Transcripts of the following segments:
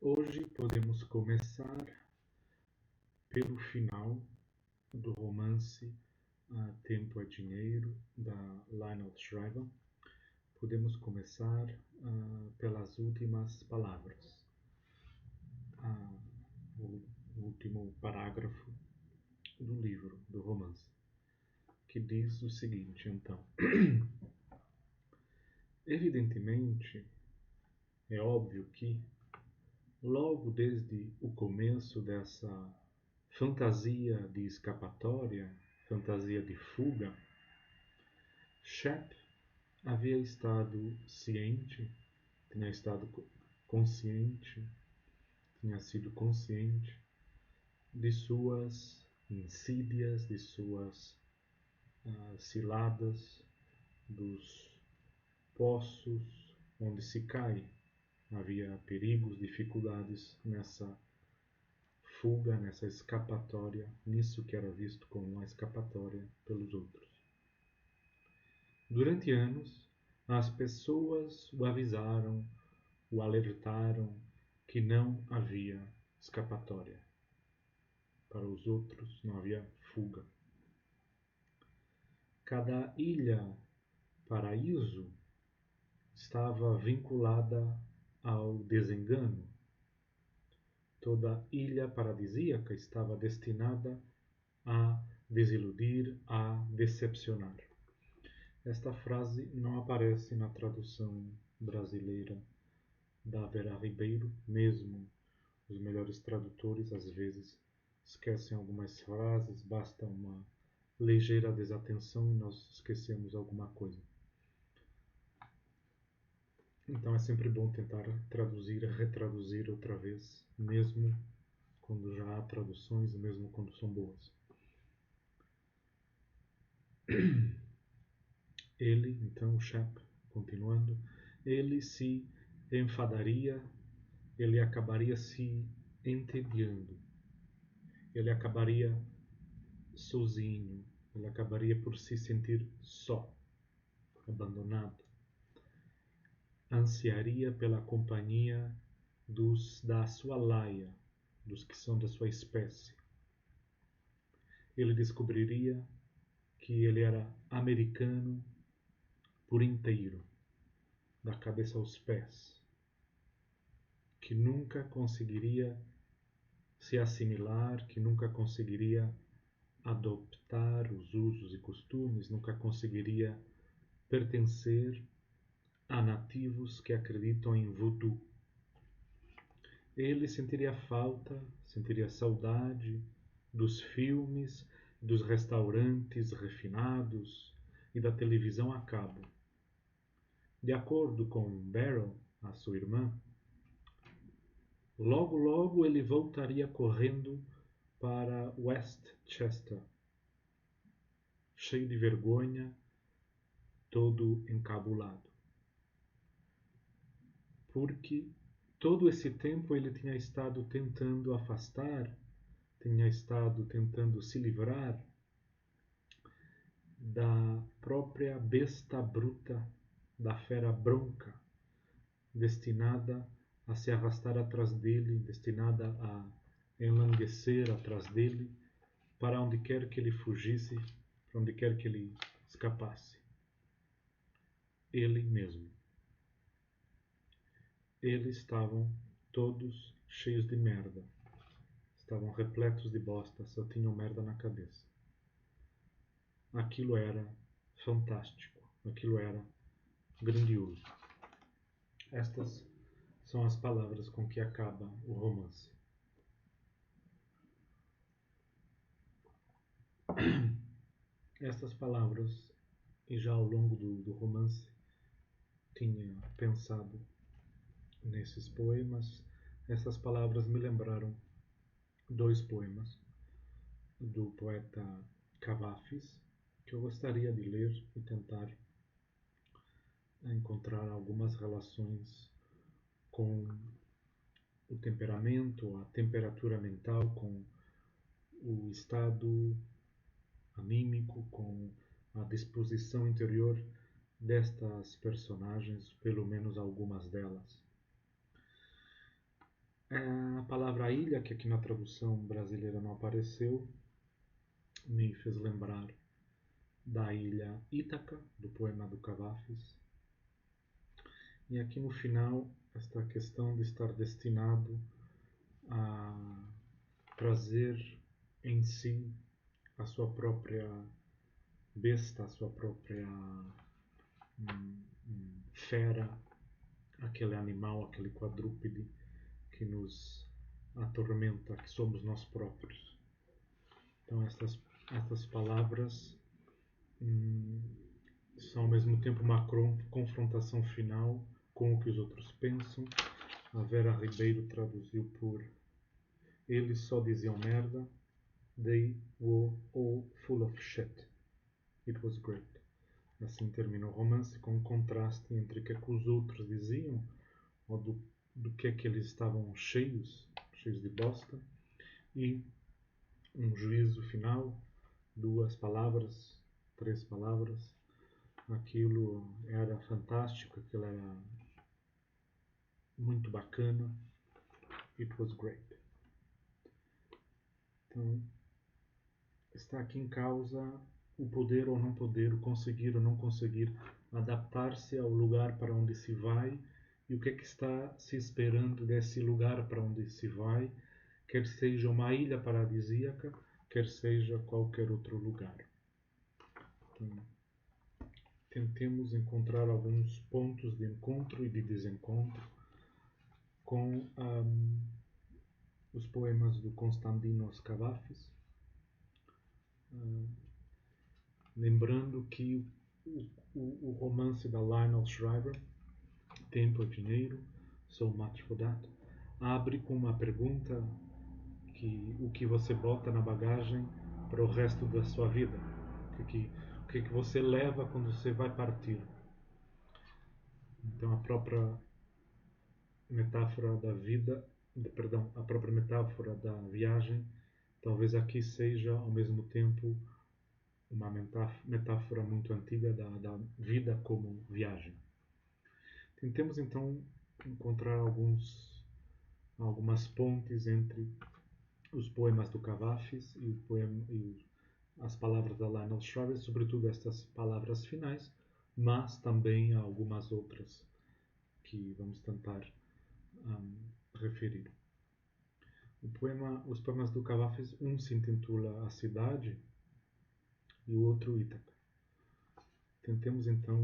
Hoje podemos começar pelo final do romance Tempo é Dinheiro, da Lionel Shriver. Podemos começar pelas últimas palavras, o último parágrafo do livro, do romance, que diz o seguinte, então. Evidentemente, é óbvio que, logo desde o começo dessa fantasia de escapatória, fantasia de fuga, Shep havia estado ciente, tinha estado consciente, tinha sido consciente de suas insídias, de suas ciladas, dos poços onde se cai. Havia perigos, dificuldades nessa fuga, nessa escapatória, nisso que era visto como uma escapatória pelos outros. Durante anos, as pessoas o avisaram, o alertaram que não havia escapatória. Para os outros não havia fuga. Cada ilha paraíso estava vinculada ao desengano. Toda ilha paradisíaca estava destinada a desiludir, a decepcionar. Esta frase não aparece na tradução brasileira da Vera Ribeiro, mesmo os melhores tradutores às vezes esquecem algumas frases, basta uma ligeira desatenção e nós esquecemos alguma coisa. Então é sempre bom tentar traduzir, retraduzir outra vez, mesmo quando já há traduções, mesmo quando são boas. Ele, então, o Shep, continuando, ele se enfadaria, ele acabaria se entediando, ele acabaria sozinho, ele acabaria por se sentir só, abandonado. Ansiaria pela companhia dos da sua laia, dos que são da sua espécie. Ele descobriria que ele era americano por inteiro, da cabeça aos pés, que nunca conseguiria se assimilar, que nunca conseguiria adoptar os usos e costumes, nunca conseguiria pertencer a nativos que acreditam em voodoo. Ele sentiria falta, sentiria saudade dos filmes, dos restaurantes refinados e da televisão a cabo. De acordo com Beryl, a sua irmã, logo logo ele voltaria correndo para Westchester, cheio de vergonha, todo encabulado. Porque todo esse tempo ele tinha estado tentando afastar, tinha estado tentando se livrar da própria besta bruta, da fera bronca, destinada a se arrastar atrás dele, destinada a enlanguecer atrás dele, para onde quer que ele fugisse, para onde quer que ele escapasse. Ele mesmo. Eles estavam todos cheios de merda. Estavam repletos de bosta, só tinham merda na cabeça. Aquilo era fantástico, aquilo era grandioso. Estas são as palavras com que acaba o romance. Estas palavras, e já ao longo do romance, tinha pensado nesses poemas. Essas palavras me lembraram dois poemas do poeta Cavafis, que eu gostaria de ler e tentar encontrar algumas relações com o temperamento, a temperatura mental, com o estado anímico, com a disposição interior destas personagens, pelo menos algumas delas. A palavra ilha, que aqui na tradução brasileira não apareceu, me fez lembrar da ilha Ítaca, do poema do Cavafis. E aqui no final, esta questão de estar destinado a trazer em si a sua própria besta, a sua própria fera, aquele animal, aquele quadrúpede que nos atormenta, que somos nós próprios. Então estas palavras são ao mesmo tempo uma confrontação final com o que os outros pensam. A Vera Ribeiro traduziu por eles só diziam merda. They were all full of shit. It was great. Assim termina o romance, com um contraste entre o que é que os outros diziam, ou do que é que eles estavam cheios de bosta, e um juízo final, 2 palavras, 3 palavras. Aquilo era fantástico, aquilo era muito bacana. It was great. Então, está aqui em causa o poder ou não poder, o conseguir ou não conseguir adaptar-se ao lugar para onde se vai e o que é que está se esperando desse lugar para onde se vai, quer seja uma ilha paradisíaca, quer seja qualquer outro lugar. Então, tentemos encontrar alguns pontos de encontro e de desencontro com os poemas do Konstantinos Kavafis, lembrando que o romance da Lionel Shriver, Tempo é Dinheiro, So Much for That, abre com uma pergunta que o que você bota na bagagem para o resto da sua vida, o que você leva quando você vai partir. Então a própria metáfora da vida, perdão, a própria metáfora da viagem, talvez aqui seja ao mesmo tempo uma metáfora muito antiga da vida como viagem. Tentemos então encontrar algumas pontes entre os poemas do Cavafis e as palavras da Lionel Shriver, sobretudo estas palavras finais, mas também algumas outras que vamos tentar referir. Os poemas do Cavafis, um se intitula A Cidade e o outro Ítaca. Tentemos então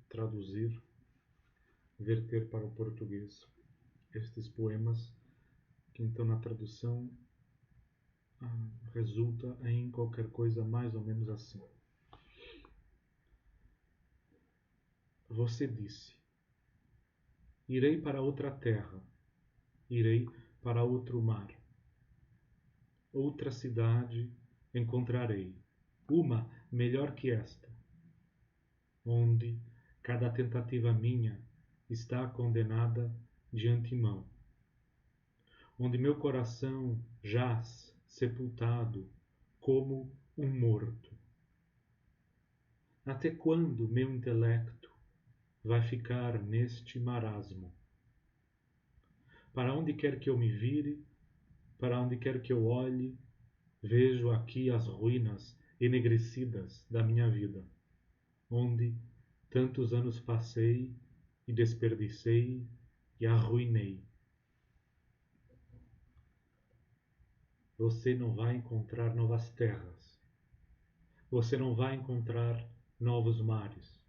traduzir, verter para o português estes poemas, que então na tradução resulta em qualquer coisa mais ou menos assim. Você disse: irei para outra terra, irei para outro mar. Outra cidade encontrarei, uma melhor que esta, onde cada tentativa minha está condenada de antemão, onde meu coração jaz sepultado como um morto. Até quando meu intelecto vai ficar neste marasmo? Para onde quer que eu me vire, para onde quer que eu olhe, vejo aqui as ruínas enegrecidas da minha vida, onde tantos anos passei e desperdicei e arruinei. Você não vai encontrar novas terras. Você não vai encontrar novos mares.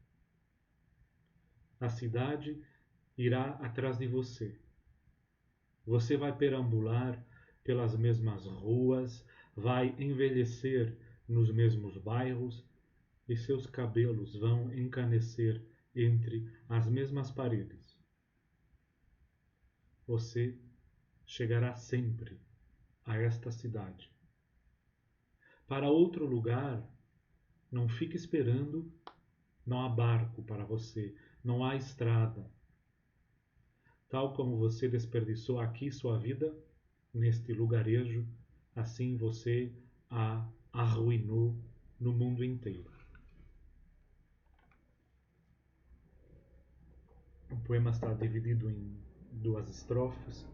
A cidade irá atrás de você. Você vai perambular pelas mesmas ruas, vai envelhecer nos mesmos bairros e seus cabelos vão encanecer entre as mesmas paredes. Você chegará sempre a esta cidade. Para outro lugar, não fique esperando, não há barco para você, não há estrada. Tal como você desperdiçou aqui sua vida, neste lugarejo, assim você a arruinou no mundo inteiro. O poema está dividido em 2 estrofes.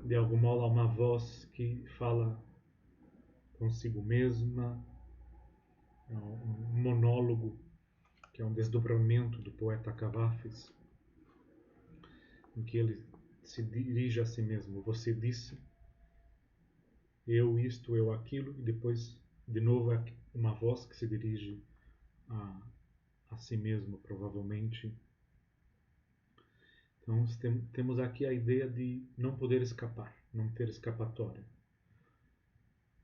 de algum modo há uma voz que fala consigo mesma, é um monólogo, que é um desdobramento do poeta Cavafis, em que ele se dirige a si mesmo. Você disse, eu isto, eu aquilo, e depois, de novo, é uma voz que se dirige a si mesmo, provavelmente. Então, temos aqui a ideia de não poder escapar, não ter escapatória.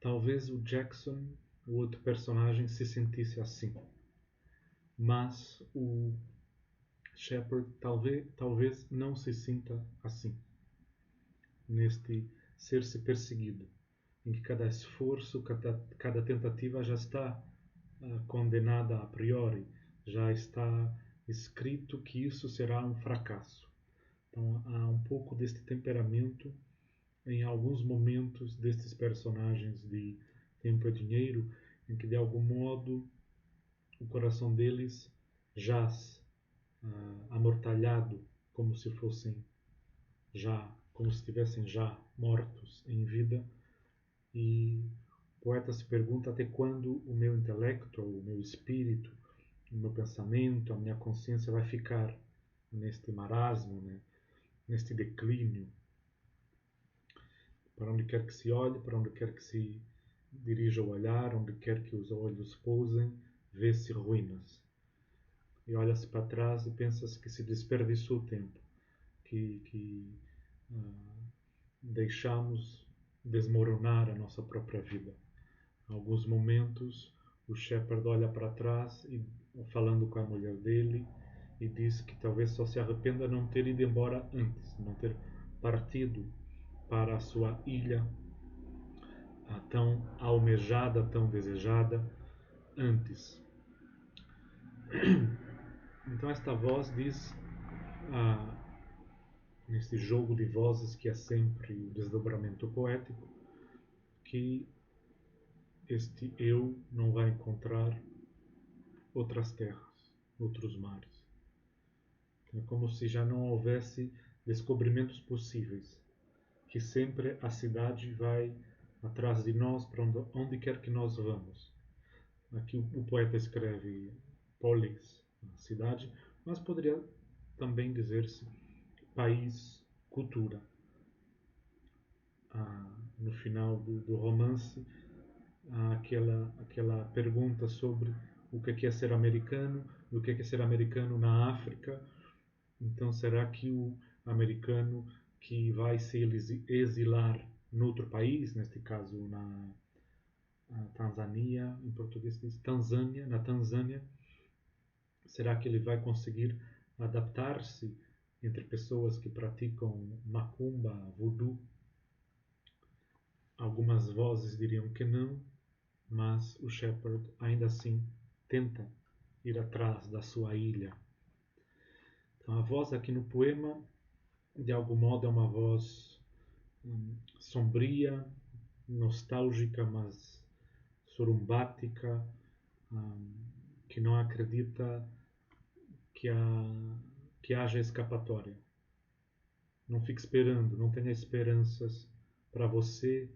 Talvez o Jackson, o outro personagem, se sentisse assim. Mas o Shepard talvez não se sinta assim. Neste ser-se perseguido, em que cada esforço, cada tentativa já está condenada a priori, já está escrito que isso será um fracasso. Então há um pouco deste temperamento em alguns momentos destes personagens de Tempo é Dinheiro, em que de algum modo o coração deles jaz amortalhado, como se fossem como se estivessem já mortos em vida, e o poeta se pergunta até quando o meu intelecto, o meu espírito, o meu pensamento, a minha consciência vai ficar neste marasmo, né? Neste declínio. Para onde quer que se olhe, para onde quer que se dirija o olhar, onde quer que os olhos pousem, vê-se ruínas. E olha-se para trás e pensa-se que se desperdiçou o tempo, que deixamos desmoronar a nossa própria vida. Em alguns momentos, o Shepard olha para trás, e, falando com a mulher dele, e diz que talvez só se arrependa não ter ido embora antes, não ter partido para a sua ilha tão almejada, tão desejada antes. Então esta voz diz, neste jogo de vozes que é sempre o desdobramento poético, que este eu não vai encontrar outras terras, outros mares. É como se já não houvesse descobrimentos possíveis, que sempre a cidade vai atrás de nós para onde quer que nós vamos. Aqui o poeta escreve polis, cidade, mas poderia também dizer-se país, cultura. No final do romance, há aquela pergunta sobre o que é ser americano, o que é ser americano na África. Então, será que o americano que vai se exilar noutro país, neste caso na Tanzânia, em português diz Tanzânia, na Tanzânia, será que ele vai conseguir adaptar-se entre pessoas que praticam macumba, voodoo? Algumas vozes diriam que não, mas o Shepard ainda assim tenta ir atrás da sua ilha. Então a voz aqui no poema, de algum modo, é uma voz sombria, nostálgica, mas sorumbática, que não acredita que haja escapatória. Não fique esperando, não tenha esperanças. Para você,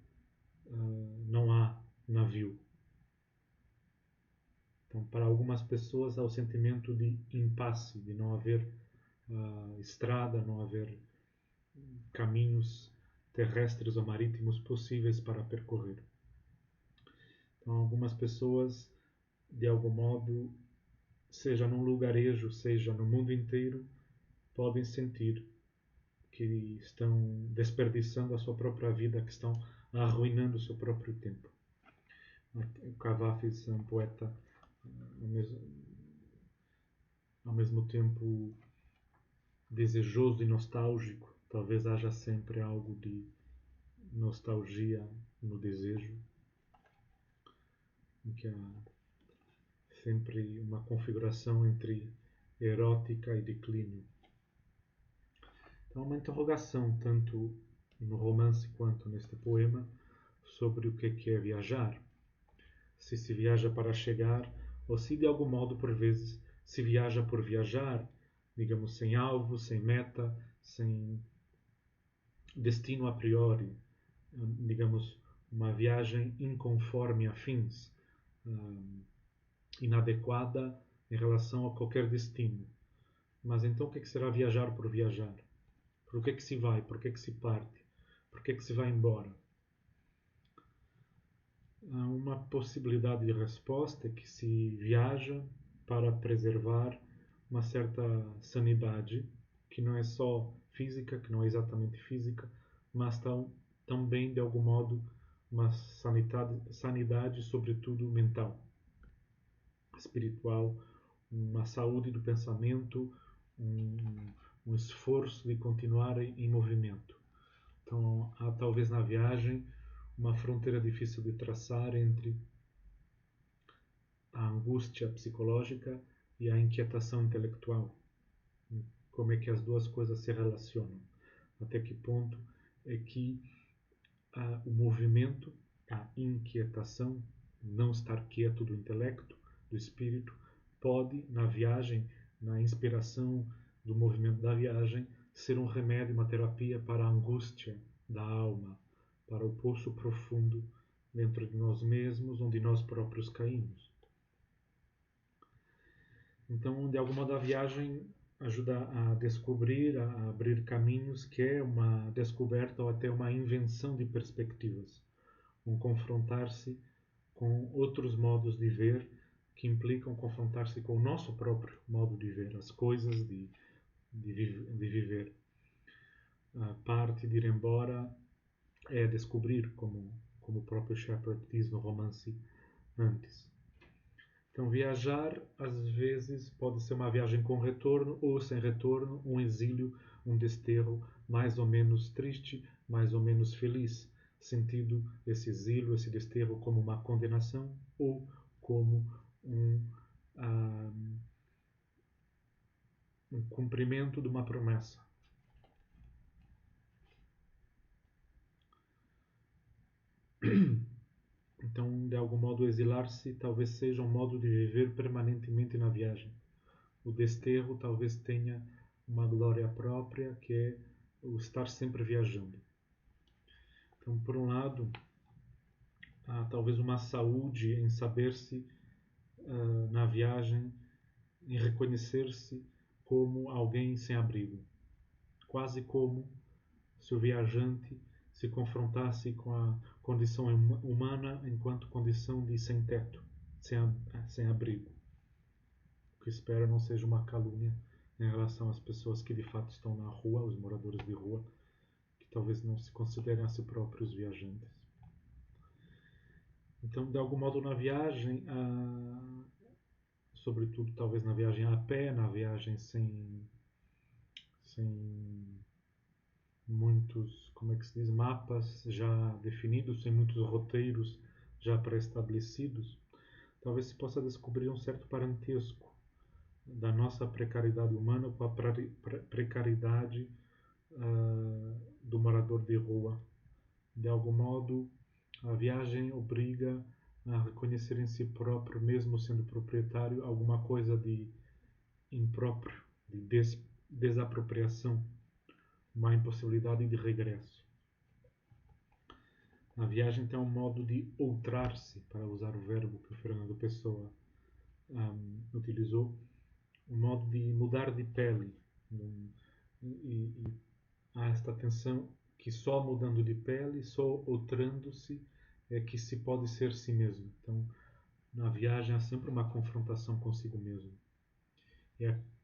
não há navio. Então, para algumas pessoas, há o sentimento de impasse, de não haver estrada, não haver caminhos terrestres ou marítimos possíveis para percorrer. Então, algumas pessoas, de algum modo, seja num lugarejo, seja no mundo inteiro, podem sentir que estão desperdiçando a sua própria vida, que estão arruinando o seu próprio tempo. O Cavafis é um poeta ao mesmo tempo desejoso e nostálgico. Talvez haja sempre algo de nostalgia no desejo, em que há sempre uma configuração entre erótica e declínio. Então, uma interrogação, tanto no romance quanto neste poema, sobre o que é viajar. Se viaja para chegar, ou se de algum modo, por vezes, se viaja por viajar, digamos, sem alvo, sem meta, sem destino a priori, digamos, uma viagem inconforme a fins, inadequada em relação a qualquer destino. Mas então o que será viajar por viajar? Por que se vai? Por que se parte? Por que se vai embora? Uma possibilidade de resposta é que se viaja para preservar uma certa sanidade, que não é só física, que não é exatamente física, mas também, de algum modo, uma sanidade sobretudo mental, espiritual, uma saúde do pensamento, um esforço de continuar em movimento. Então, há talvez na viagem uma fronteira difícil de traçar entre a angústia psicológica e a inquietação intelectual. Como é que as duas coisas se relacionam? Até que ponto é que o movimento, a inquietação, não estar quieto do intelecto, do espírito, pode, na viagem, na inspiração do movimento da viagem, ser um remédio, uma terapia para a angústia da alma, para o poço profundo dentro de nós mesmos, onde nós próprios caímos. Então, de algum modo, a viagem ajuda a descobrir, a abrir caminhos, que é uma descoberta ou até uma invenção de perspectivas. Confrontar-se com outros modos de ver que implicam confrontar-se com o nosso próprio modo de ver, as coisas de viver. A parte de ir embora é descobrir, como o próprio Shepard diz no romance antes. Então, viajar, às vezes, pode ser uma viagem com retorno ou sem retorno, um exílio, um desterro mais ou menos triste, mais ou menos feliz. Sentido esse exílio, esse desterro como uma condenação ou como um cumprimento de uma promessa. Então, de algum modo, exilar-se talvez seja um modo de viver permanentemente na viagem. O desterro talvez tenha uma glória própria, que é o estar sempre viajando. Então, por um lado, há talvez uma saúde em saber-se na viagem, em reconhecer-se como alguém sem abrigo. Quase como se o viajante se confrontasse com a condição humana enquanto condição de sem-teto, sem abrigo. O que espero não seja uma calúnia em relação às pessoas que de fato estão na rua, os moradores de rua, que talvez não se considerem a si próprios viajantes. Então, de algum modo, na viagem, sobretudo talvez na viagem a pé, na viagem sem muitos, como é que se diz, mapas já definidos, sem muitos roteiros já pré-estabelecidos, talvez se possa descobrir um certo parentesco da nossa precariedade humana com a precariedade do morador de rua. De algum modo, a viagem obriga a reconhecer em si próprio, mesmo sendo proprietário, alguma coisa de impróprio, de desapropriação, uma impossibilidade de regresso. A viagem tem um modo de outrar-se, para usar o verbo que o Fernando Pessoa utilizou, um modo de mudar de pele. E há esta tensão que só mudando de pele, só outrando-se, é que se pode ser si mesmo. Então, na viagem há sempre uma confrontação consigo mesmo.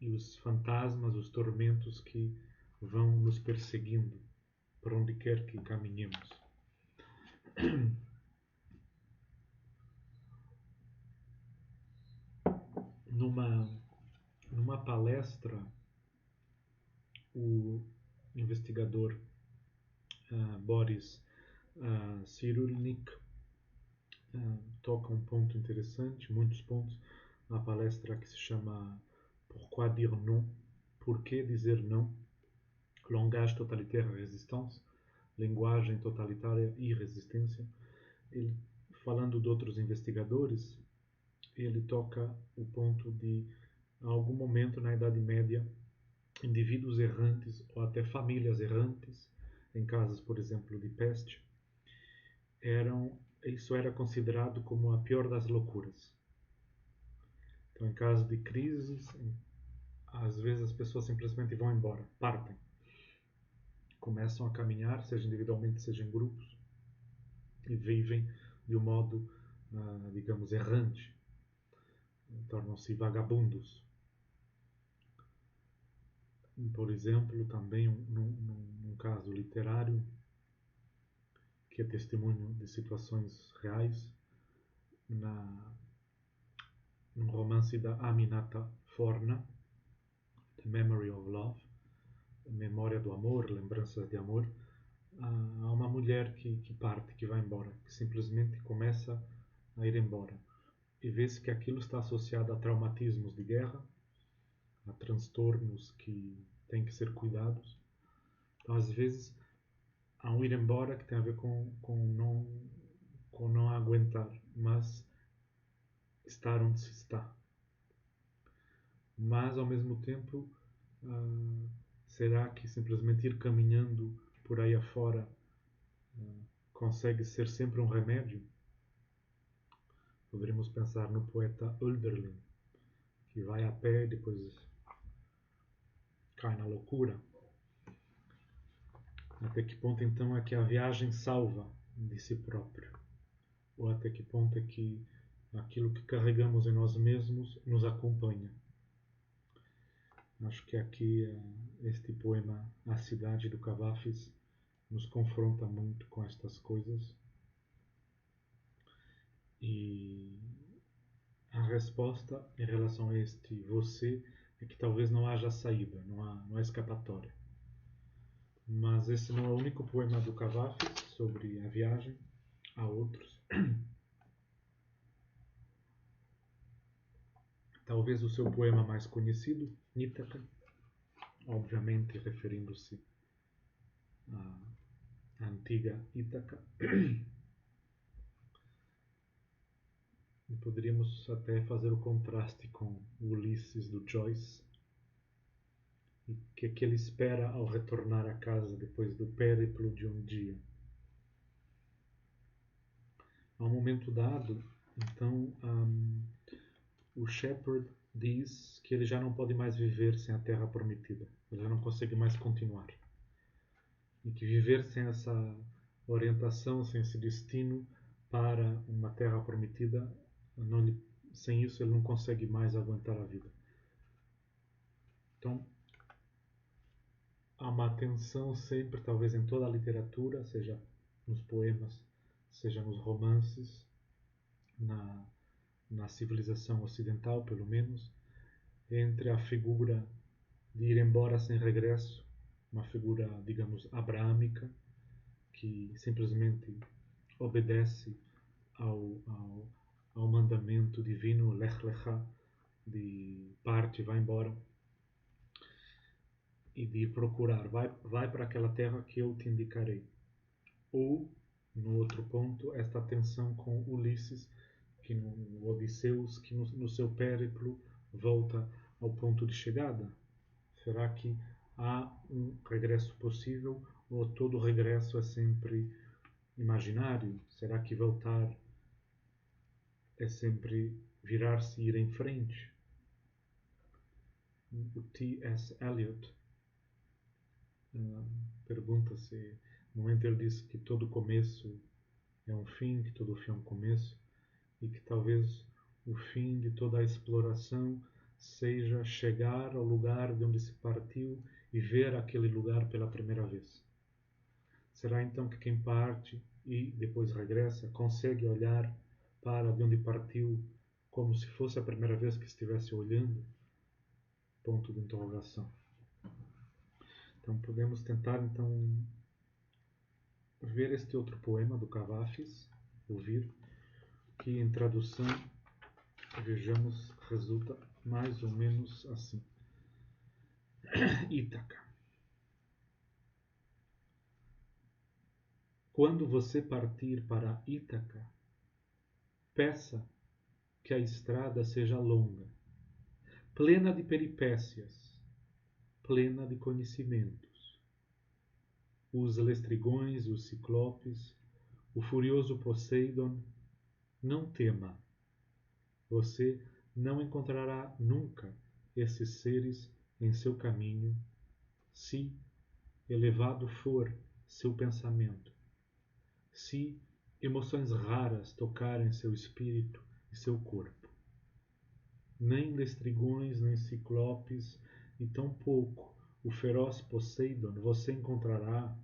E os fantasmas, os tormentos que vão nos perseguindo por onde quer que caminhemos. Numa palestra, o investigador Boris Cyrulnik toca um ponto interessante, muitos pontos, na palestra que se chama Pourquoi dire non? Por que dizer não? Langage totalitaire et résistance, linguagem totalitária e resistência. Ele, falando de outros investigadores, ele toca o ponto de, em algum momento na Idade Média, indivíduos errantes ou até famílias errantes em casos, por exemplo, de peste, isso era considerado como a pior das loucuras. Então, em caso de crises, às vezes as pessoas simplesmente vão embora, partem. Começam a caminhar, seja individualmente, seja em grupos, e vivem de um modo, digamos, errante. Tornam-se vagabundos. Por exemplo, também num caso literário, que é testemunho de situações reais, num romance da Aminata Forna, The Memory of Love, Memória do Amor, Lembranças de Amor, há uma mulher que parte, que vai embora, que simplesmente começa a ir embora. E vê-se que aquilo está associado a traumatismos de guerra, a transtornos que têm que ser cuidados. Então, às vezes, há um ir embora que tem a ver com não aguentar, mas estar onde se está. Mas, ao mesmo tempo, será que simplesmente ir caminhando por aí afora consegue ser sempre um remédio? Poderíamos pensar no poeta Hölderlin, que vai a pé e depois cai na loucura. Até que ponto então é que a viagem salva de si próprio? Ou até que ponto é que aquilo que carregamos em nós mesmos nos acompanha? Acho que aqui este poema A Cidade do Cavafis nos confronta muito com estas coisas. E a resposta em relação a este você é que talvez não haja saída, não há escapatória. Mas esse não é o único poema do Cavafis sobre a viagem, há outros. Talvez o seu poema mais conhecido, Ítaca, obviamente referindo-se à antiga Ítaca. E poderíamos até fazer o contraste com o Ulisses do Joyce, e que ele espera ao retornar a casa depois do périplo de um dia. A um momento dado, então, o Shepherd diz que ele já não pode mais viver sem a Terra Prometida. Ele já não consegue mais continuar. E que viver sem essa orientação, sem esse destino para uma Terra Prometida, sem isso ele não consegue mais aguentar a vida. Então, há uma tensão sempre, talvez em toda a literatura, seja nos poemas, seja nos romances, na civilização ocidental, pelo menos, entre a figura de ir embora sem regresso, uma figura, digamos, abraâmica, que simplesmente obedece ao mandamento divino, Lech Lecha, de parte, vai embora, e de procurar, vai para aquela terra que eu te indicarei. Ou, no outro ponto, esta tensão com Ulisses, que no Odisseus, que no seu périplo volta ao ponto de chegada. Será que há um regresso possível ou todo regresso é sempre imaginário? Será que voltar é sempre virar-se e ir em frente? O T.S. Eliot pergunta-se, no momento ele disse que todo começo é um fim, que todo fim é um começo, e que talvez o fim de toda a exploração seja chegar ao lugar de onde se partiu e ver aquele lugar pela primeira vez. Será então que quem parte e depois regressa consegue olhar para de onde partiu como se fosse a primeira vez que estivesse olhando? Ponto de interrogação. Então podemos tentar então ver este outro poema do Cavafis, ouvir, que em tradução, vejamos, resulta mais ou menos assim. Ítaca. Quando você partir para Ítaca, peça que a estrada seja longa, plena de peripécias, plena de conhecimentos. os lestrigões e os ciclopes, o furioso Poseidon, não tema. Você não encontrará nunca esses seres em seu caminho, se elevado for seu pensamento, se emoções raras tocarem seu espírito e seu corpo. Nem lestrigões, nem ciclopes, e tampouco o feroz Poseidon você encontrará,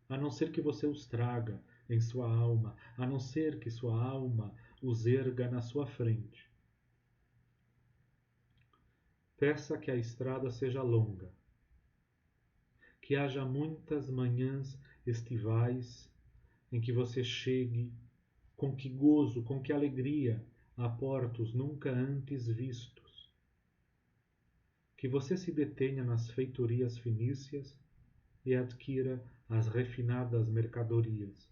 a não ser que você os traga em sua alma, a não ser que sua alma os erga na sua frente. Peça que a estrada seja longa, que haja muitas manhãs estivais em que você chegue com que gozo, com que alegria a portos nunca antes vistos. Que você se detenha nas feitorias fenícias e adquira as refinadas mercadorias,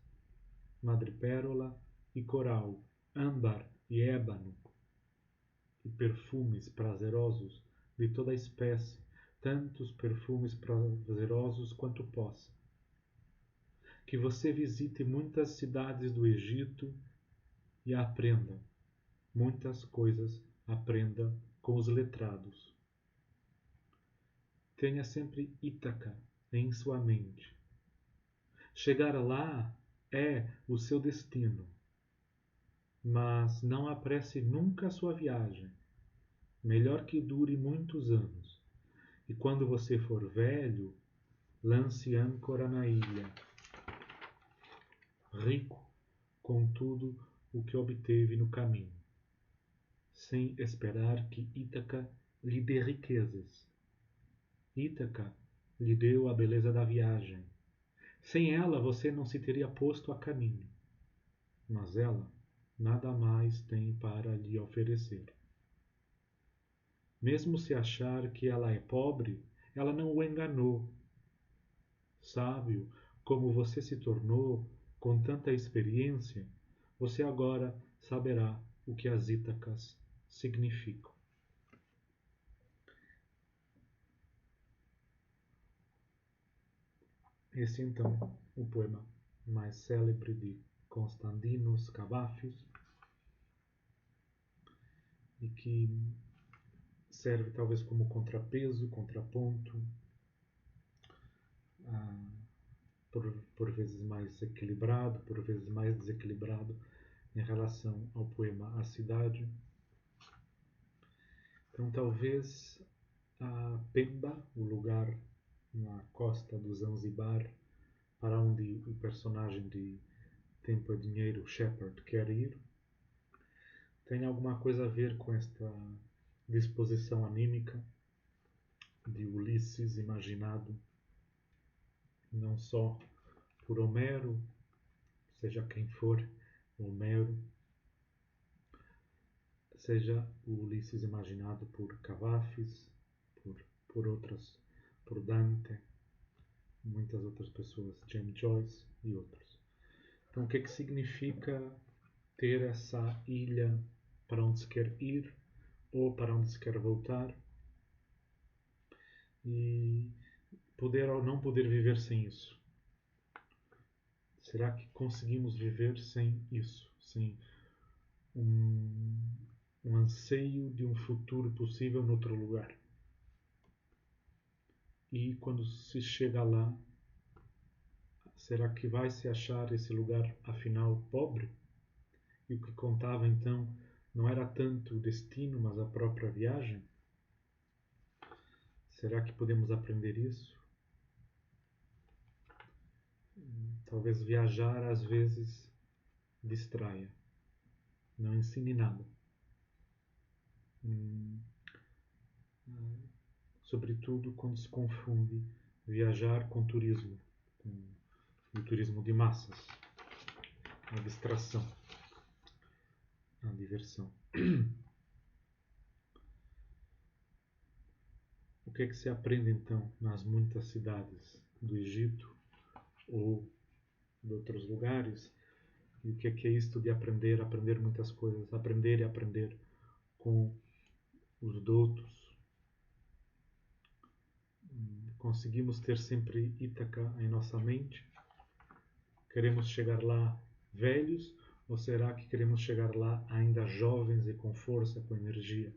madrepérola e coral, âmbar e ébano, e perfumes prazerosos de toda espécie, tantos perfumes prazerosos quanto possa. Que você visite muitas cidades do Egito e aprenda muitas coisas, aprenda com os letrados. Tenha sempre Ítaca em sua mente. Chegar lá é o seu destino, mas não apresse nunca a sua viagem. Melhor que dure muitos anos. E quando você for velho, lance âncora na ilha, rico com tudo o que obteve no caminho, sem esperar que Ítaca lhe dê riquezas. Ítaca lhe deu a beleza da viagem. Sem ela você não se teria posto a caminho, mas ela nada mais tem para lhe oferecer. Mesmo se achar que ela é pobre, ela não o enganou. Sábio como você se tornou com tanta experiência, você agora saberá o que as Ítacas significam. Esse então o poema mais célebre de Konstantinos Kavafis, e que serve talvez como contrapeso, contraponto, por vezes mais equilibrado, por vezes mais desequilibrado em relação ao poema A Cidade. Então talvez a Pemba, o lugar na costa do Zanzibar, para onde o personagem de Tempo é Dinheiro, Shepard, quer ir, tem alguma coisa a ver com esta disposição anímica de Ulisses imaginado não só por Homero, seja quem for Homero, seja o Ulisses imaginado por Cavafis, por outras, por Dante, muitas outras pessoas, James Joyce e outros. Então, o que é que significa ter essa ilha para onde se quer ir ou para onde se quer voltar e poder ou não poder viver sem isso? Será que conseguimos viver sem isso, sem um anseio de um futuro possível noutro lugar? E quando se chega lá, será que vai se achar esse lugar afinal pobre? E o que contava então não era tanto o destino, mas a própria viagem? Será que podemos aprender isso? Talvez viajar às vezes distraia, não ensine nada. Sobretudo quando se confunde viajar com turismo, com o turismo de massas, a distração, a diversão. O que é que se aprende então nas muitas cidades do Egito ou de outros lugares? E o que é isto de aprender, aprender muitas coisas, aprender e aprender com os doutos, Conseguimos ter sempre Ítaca em nossa mente? Queremos chegar lá velhos? Ou será que queremos chegar lá ainda jovens e com força, com energia?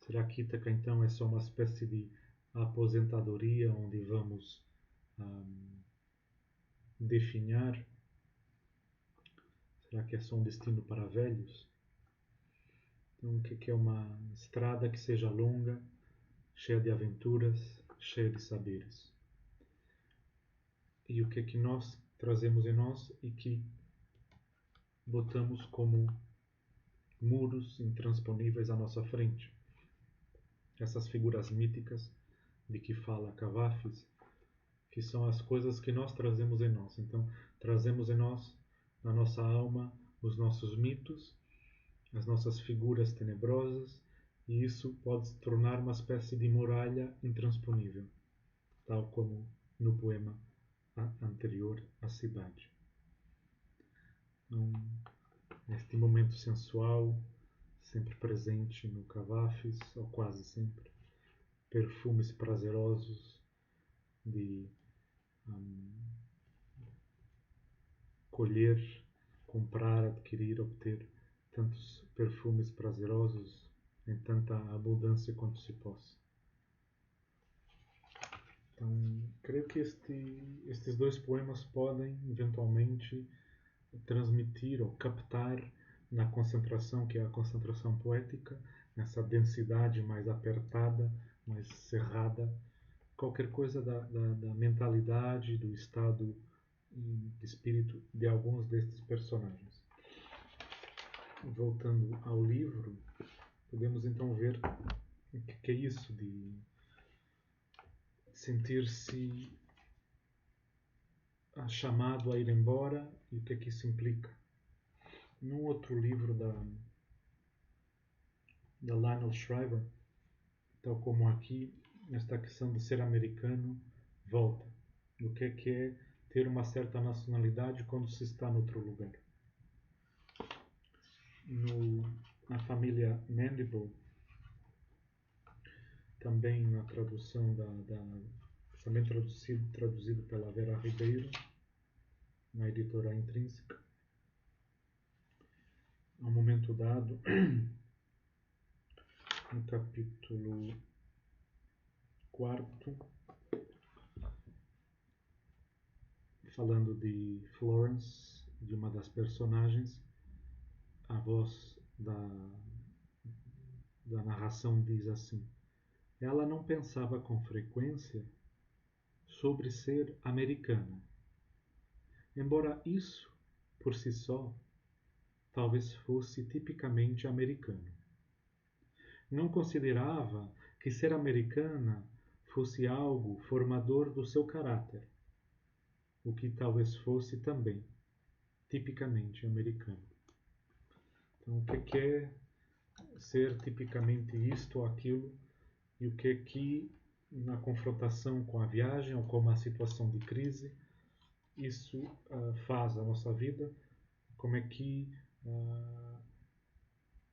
Será que Ítaca então é só uma espécie de aposentadoria onde vamos definhar? Será que é só um destino para velhos? Então, o que é uma estrada que seja longa, cheia de aventuras, cheia de saberes? E o que é que nós trazemos em nós e que botamos como muros intransponíveis à nossa frente? Essas figuras míticas de que fala Cavafis, que são as coisas que nós trazemos em nós. Então, trazemos em nós, na nossa alma, os nossos mitos, as nossas figuras tenebrosas, e isso pode se tornar uma espécie de muralha intransponível, tal como no poema anterior, A Cidade. Então, este momento sensual, sempre presente no Cavafis, ou quase sempre, perfumes prazerosos de colher, comprar, adquirir, obter tantos perfumes prazerosos em tanta abundância quanto se possa. Então, creio que estes dois poemas podem, eventualmente, transmitir ou captar na concentração, que é a concentração poética, nessa densidade mais apertada, mais cerrada, qualquer coisa da mentalidade, do estado de espírito de alguns destes personagens. Voltando ao livro, podemos então ver o que é isso de sentir-se chamado a ir embora e o que é que isso implica. Num outro livro da Lionel Shriver, tal como aqui, esta questão de ser americano volta. O que é ter uma certa nacionalidade quando se está noutro lugar. Na família Mandible, também na tradução também traduzido pela Vera Ribeiro, na editora Intrínseca, a um momento dado, no capítulo 4, falando de Florence, de uma das personagens, a voz da narração diz assim: ela não pensava com frequência sobre ser americana, embora isso, por si só, talvez fosse tipicamente americano. Não considerava que ser americana fosse algo formador do seu caráter, o que talvez fosse também tipicamente americano. Então, o que é ser tipicamente isto ou aquilo, e o que é que, na confrontação com a viagem ou com uma situação de crise, isso faz a nossa vida, como é que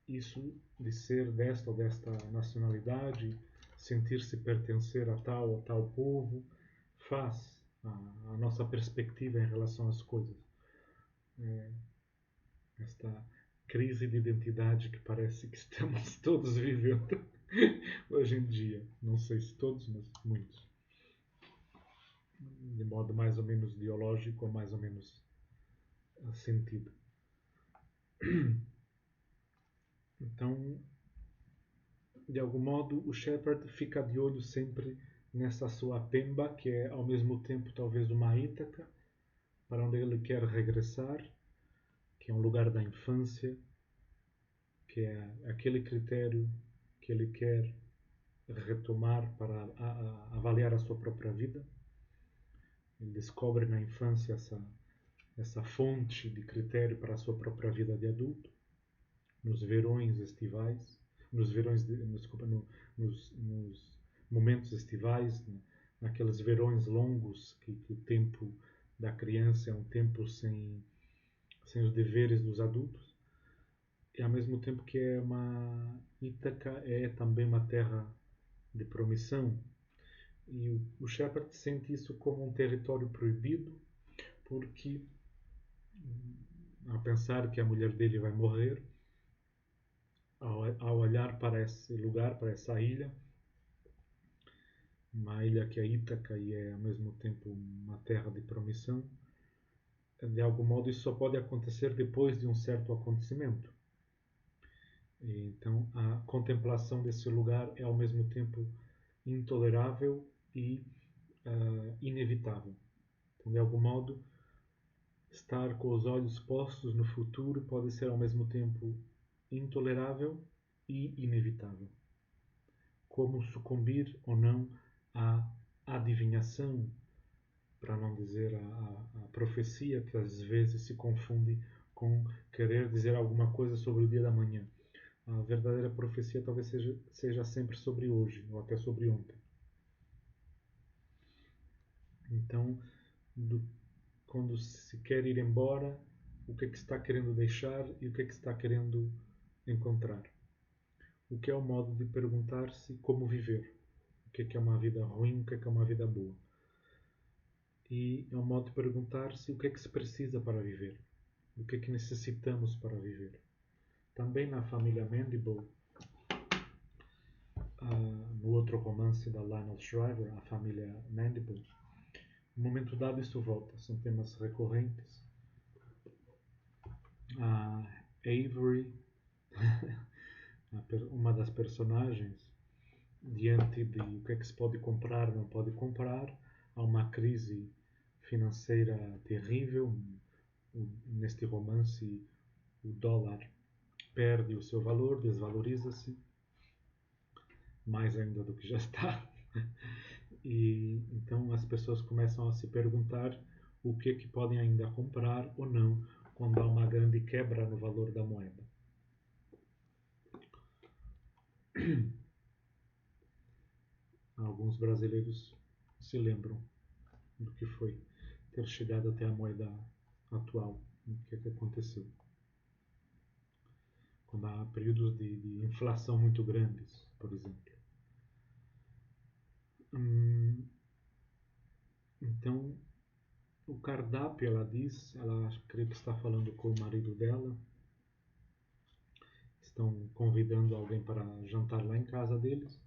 isso de ser desta ou desta nacionalidade, sentir-se pertencer a tal ou tal povo, faz a nossa perspectiva em relação às coisas. Esta crise de identidade que parece que estamos todos vivendo hoje em dia. Não sei se todos, mas muitos. De modo mais ou menos ideológico ou mais ou menos sentido. Então, de algum modo, o Shepard fica de olho sempre nessa sua Pemba, que é ao mesmo tempo talvez uma Ítaca, para onde ele quer regressar, que é um lugar da infância, que é aquele critério que ele quer retomar para avaliar a sua própria vida. Ele descobre na infância essa fonte de critério para a sua própria vida de adulto, nos verões estivais, nos momentos estivais, naqueles verões longos que o tempo da criança é um tempo sem os deveres dos adultos, e ao mesmo tempo que é uma Ítaca, é também uma terra de promissão, E o Shepard sente isso como um território proibido, porque, a pensar que a mulher dele vai morrer, ao olhar para esse lugar, para essa ilha, uma ilha que é Ítaca e é ao mesmo tempo uma terra de promissão, de algum modo isso só pode acontecer depois de um certo acontecimento. E, então a contemplação desse lugar é ao mesmo tempo intolerável e inevitável. Então, de algum modo, estar com os olhos postos no futuro pode ser ao mesmo tempo intolerável e inevitável. Como sucumbir ou não à adivinhação, para não dizer a profecia, que às vezes se confunde com querer dizer alguma coisa sobre o dia da manhã. A verdadeira profecia talvez seja sempre sobre hoje, ou até sobre ontem. Então, quando se quer ir embora, o que é que se está querendo deixar e o que é que se está querendo encontrar. O que é o modo de perguntar-se como viver. O que é uma vida ruim, o que é uma vida boa. E é um modo de perguntar-se o que é que se precisa para viver. O que é que necessitamos para viver. Também na família Mandible, no outro romance da Lionel Shriver, a família Mandible, no momento dado isso volta. São temas recorrentes. A Avery, uma das personagens, diante de o que é que se pode comprar, não pode comprar, há uma crise financeira terrível. Neste romance, o dólar perde o seu valor, desvaloriza-se, mais ainda do que já está. E então as pessoas começam a se perguntar o que é que podem ainda comprar ou não quando há uma grande quebra no valor da moeda. Alguns brasileiros se lembram do que foi ter chegado até a moeda atual, o que é que aconteceu. Quando há períodos de inflação muito grandes, por exemplo. Então, o cardápio, ela diz, ela creio que está falando com o marido dela, estão convidando alguém para jantar lá em casa deles,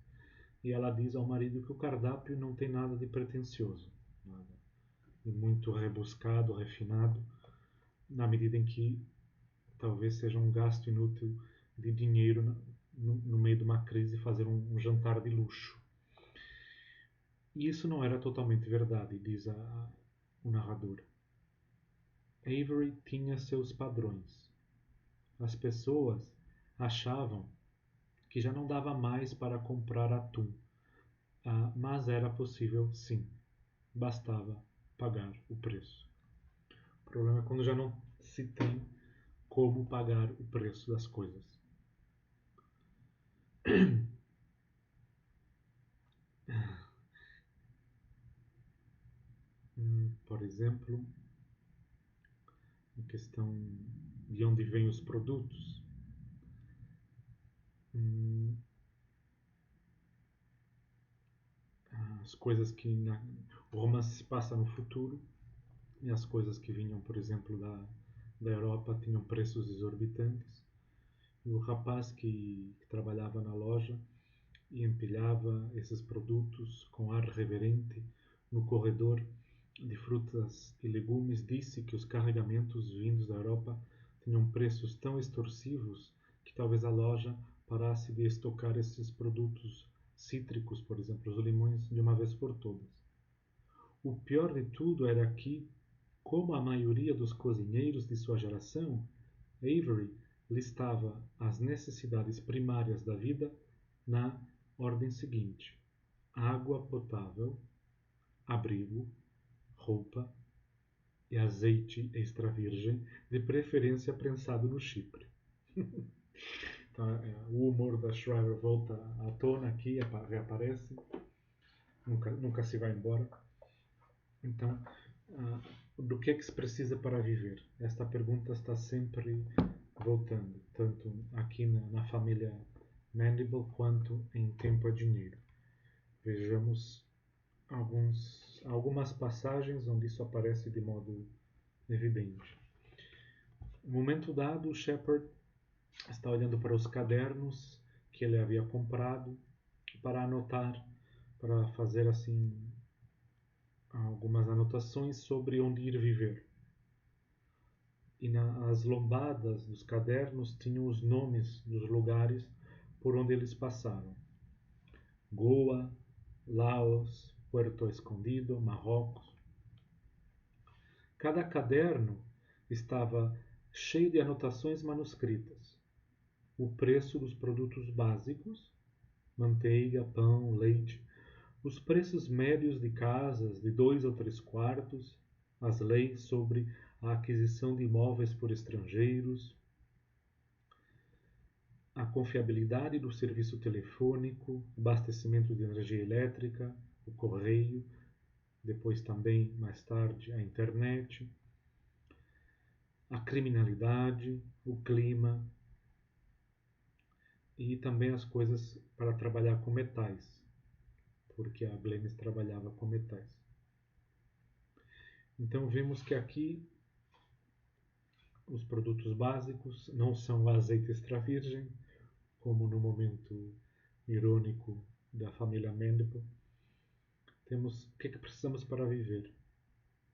e ela diz ao marido que o cardápio não tem nada de pretensioso, nada de muito rebuscado, refinado, na medida em que talvez seja um gasto inútil de dinheiro no meio de uma crise fazer um jantar de luxo. E isso não era totalmente verdade, diz o narrador. Avery tinha seus padrões. As pessoas achavam que já não dava mais para comprar atum, mas era possível sim, bastava pagar o preço. O problema é quando já não se tem como pagar o preço das coisas. Por exemplo, a questão de onde vêm os produtos. As coisas que o romance se passa no futuro e as coisas que vinham, por exemplo, da Europa tinham preços exorbitantes. E o rapaz que trabalhava na loja e empilhava esses produtos com ar reverente no corredor de frutas e legumes disse que os carregamentos vindos da Europa tinham preços tão extorsivos que talvez a loja parasse de estocar esses produtos cítricos, por exemplo, os limões, de uma vez por todas. O pior de tudo era que, como a maioria dos cozinheiros de sua geração, Avery listava as necessidades primárias da vida na ordem seguinte: água potável, abrigo, roupa e azeite extra virgem, de preferência prensado no Chipre. Então, o humor da Shriver volta à tona aqui, reaparece, nunca se vai embora. Então, do que é que se precisa para viver? Esta pergunta está sempre voltando, tanto aqui na família Mandible quanto em Tempo é Dinheiro. Vejamos algumas passagens onde isso aparece de modo evidente. No momento dado, Shepard está olhando para os cadernos que ele havia comprado para anotar, para fazer assim algumas anotações sobre onde ir viver. E nas lombadas dos cadernos tinham os nomes dos lugares por onde eles passaram: Goa, Laos, Puerto Escondido, Marrocos. Cada caderno estava cheio de anotações manuscritas. O preço dos produtos básicos, manteiga, pão, leite, os preços médios de casas de 2 ou 3 quartos, as leis sobre a aquisição de imóveis por estrangeiros, a confiabilidade do serviço telefônico, abastecimento de energia elétrica, o correio, depois também, mais tarde, a internet, a criminalidade, o clima e também as coisas para trabalhar com metais, porque a Glennis trabalhava com metais. Então vemos que aqui os produtos básicos não são o azeite extra virgem, como no momento irônico da família Mandible. Temos o que é que precisamos para viver.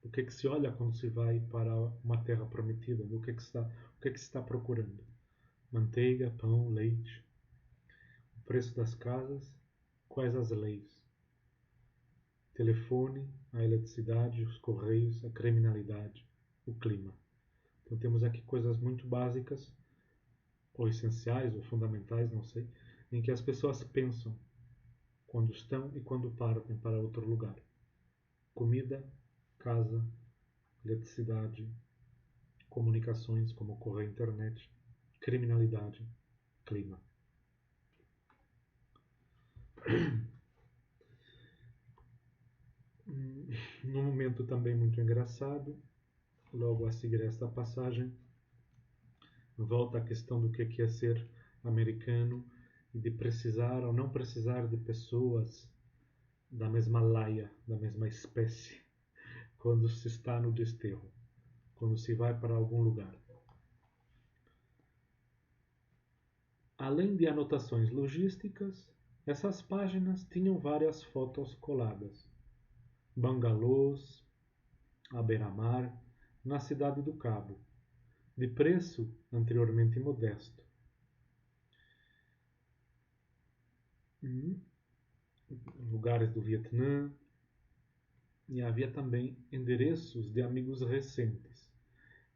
O que é que se olha quando se vai para uma terra prometida? O que é que se está procurando? Manteiga, pão, leite. O preço das casas. Quais as leis? Telefone, a eletricidade, os correios, a criminalidade, o clima. Então temos aqui coisas muito básicas, ou essenciais, ou fundamentais, não sei, em que as pessoas pensam quando estão e quando partem para outro lugar. Comida, casa, eletricidade, comunicações como correio e internet, criminalidade, clima. Num momento também muito engraçado, logo a seguir esta passagem, volta a questão do que é ser americano e de precisar ou não precisar de pessoas da mesma laia, da mesma espécie, quando se está no desterro, quando se vai para algum lugar. Além de anotações logísticas, essas páginas tinham várias fotos coladas. Bangalôs, à beira-mar, na cidade do Cabo, de preço anteriormente modesto. Lugares do Vietnã, e havia também endereços de amigos recentes,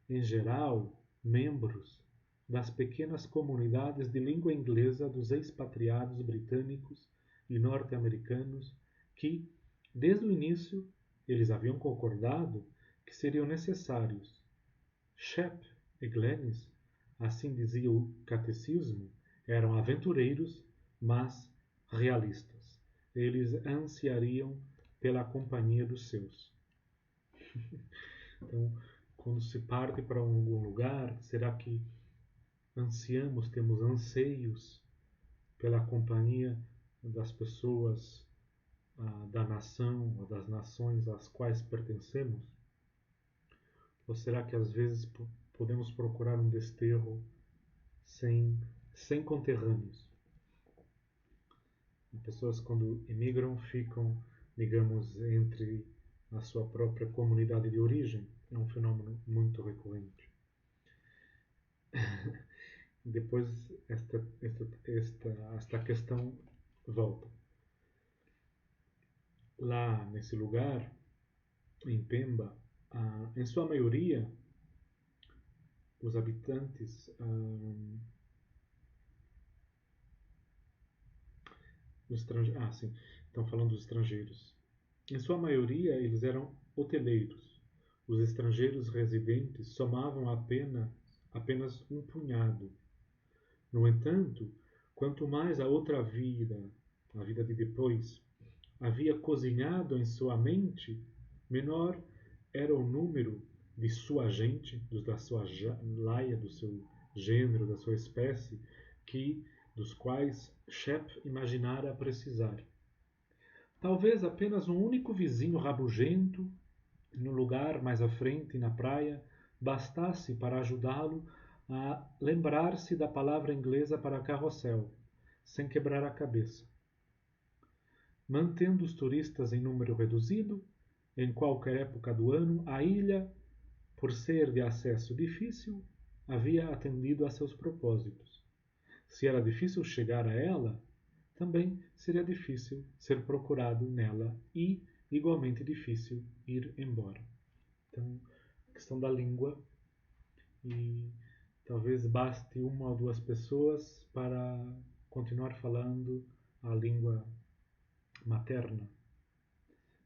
em geral, membros das pequenas comunidades de língua inglesa dos expatriados britânicos e norte-americanos que, desde o início, eles haviam concordado que seriam necessários. Shep e Glennis, assim dizia o catecismo, eram aventureiros, mas realistas. Eles ansiariam pela companhia dos seus. Então, quando se parte para algum lugar, será que ansiamos, temos anseios pela companhia das pessoas da nação ou das nações às quais pertencemos? Ou será que às vezes podemos procurar um desterro sem conterrâneos? Pessoas quando emigram ficam, digamos, entre a sua própria comunidade de origem. É um fenômeno muito recorrente. Depois esta questão volta. Lá nesse lugar, em Pemba, em sua maioria, os habitantes sim, estão falando dos estrangeiros. Em sua maioria, eles eram hoteleiros. Os estrangeiros residentes somavam apenas um punhado. No entanto, quanto mais a outra vida, a vida de depois, havia cozinhado em sua mente, menor era o número de sua gente, da sua laia, do seu gênero, da sua espécie, dos quais Shep imaginara precisar. Talvez apenas um único vizinho rabugento, no lugar mais à frente, na praia, bastasse para ajudá-lo a lembrar-se da palavra inglesa para carrossel, sem quebrar a cabeça. Mantendo os turistas em número reduzido, em qualquer época do ano, a ilha, por ser de acesso difícil, havia atendido a seus propósitos. Se era difícil chegar a ela, também seria difícil ser procurado nela e, igualmente difícil, ir embora. Então, a questão da língua, e talvez baste uma ou duas pessoas para continuar falando a língua materna.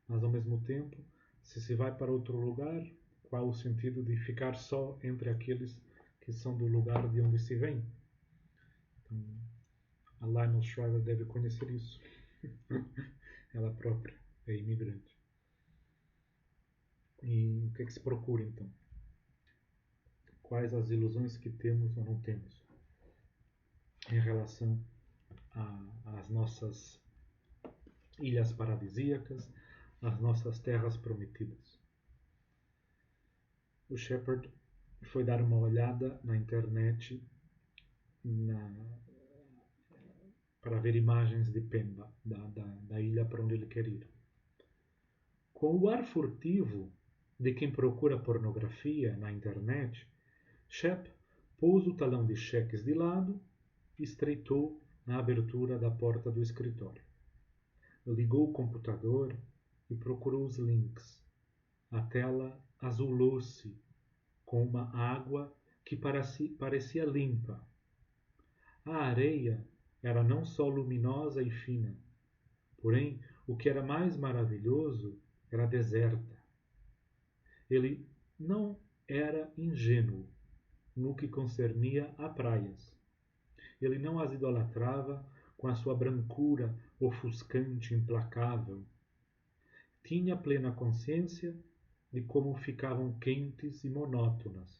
Mas, ao mesmo tempo, se vai para outro lugar, qual o sentido de ficar só entre aqueles que são do lugar de onde se vem? Então, a Lionel Shriver deve conhecer isso. Ela própria é imigrante. E o que é que se procura, então? Quais as ilusões que temos ou não temos em relação às nossas ilhas paradisíacas, às nossas terras prometidas? O Shepard foi dar uma olhada na internet para ver imagens de Pemba, da ilha para onde ele quer ir. Com o ar furtivo de quem procura pornografia na internet, Shep pôs o talão de cheques de lado e estreitou na abertura da porta do escritório. Ligou o computador e procurou os links. A tela azulou-se com uma água que parecia limpa. A areia era não só luminosa e fina, porém, o que era mais maravilhoso era deserta. Ele não era ingênuo no que concernia a praias. Ele não as idolatrava com a sua brancura ofuscante e implacável. Tinha plena consciência de como ficavam quentes e monótonas,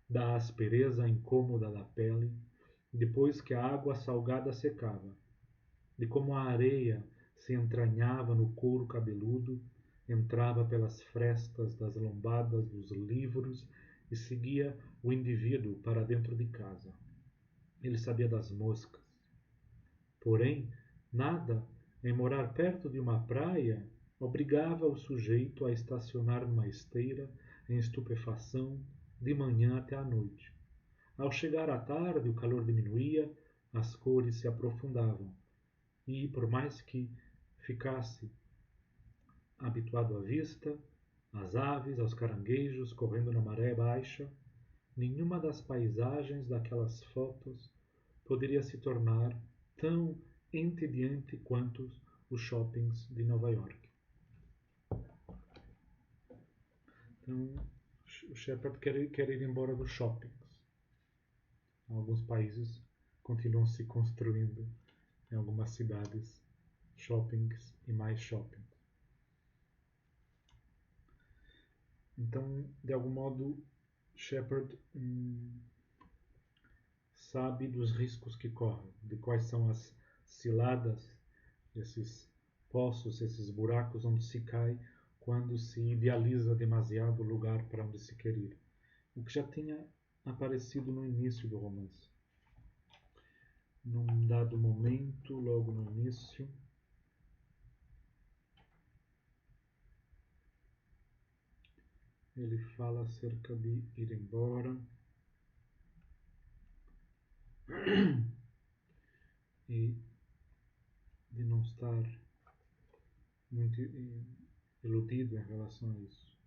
da aspereza incômoda da pele depois que a água salgada secava, de como a areia se entranhava no couro cabeludo, entrava pelas frestas das lombadas dos livros e seguia o indivíduo para dentro de casa. Ele sabia das moscas. Porém, nada em morar perto de uma praia obrigava o sujeito a estacionar numa esteira em estupefação de manhã até à noite. Ao chegar à tarde, o calor diminuía, as cores se aprofundavam, e, por mais que ficasse habituado à vista, às aves, aos caranguejos correndo na maré baixa, nenhuma das paisagens daquelas fotos poderia se tornar tão entediante quanto os shoppings de Nova York. Então, o Shepard quer ir embora dos shoppings. Alguns países continuam se construindo em algumas cidades shoppings e mais shoppings. Então, de algum modo, Shepard sabe dos riscos que corre, de quais são as ciladas, esses poços, esses buracos onde se cai quando se idealiza demasiado o lugar para onde se quer ir. O que já tinha aparecido no início do romance. Num dado momento, logo no início, ele fala acerca de ir embora e de não estar muito iludido em relação a isso.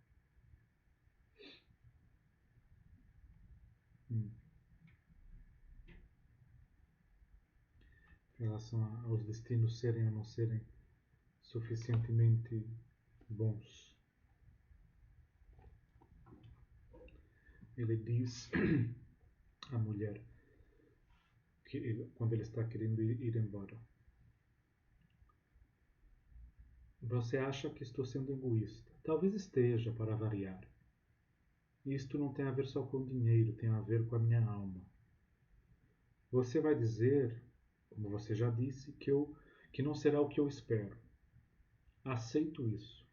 Em relação aos destinos serem ou não serem suficientemente bons. Ele diz à mulher que quando ele está querendo ir embora: você acha que estou sendo egoísta? Talvez esteja, para variar. Isto não tem a ver só com dinheiro, tem a ver com a minha alma. Você vai dizer, como você já disse, que não será o que eu espero. aceito isso.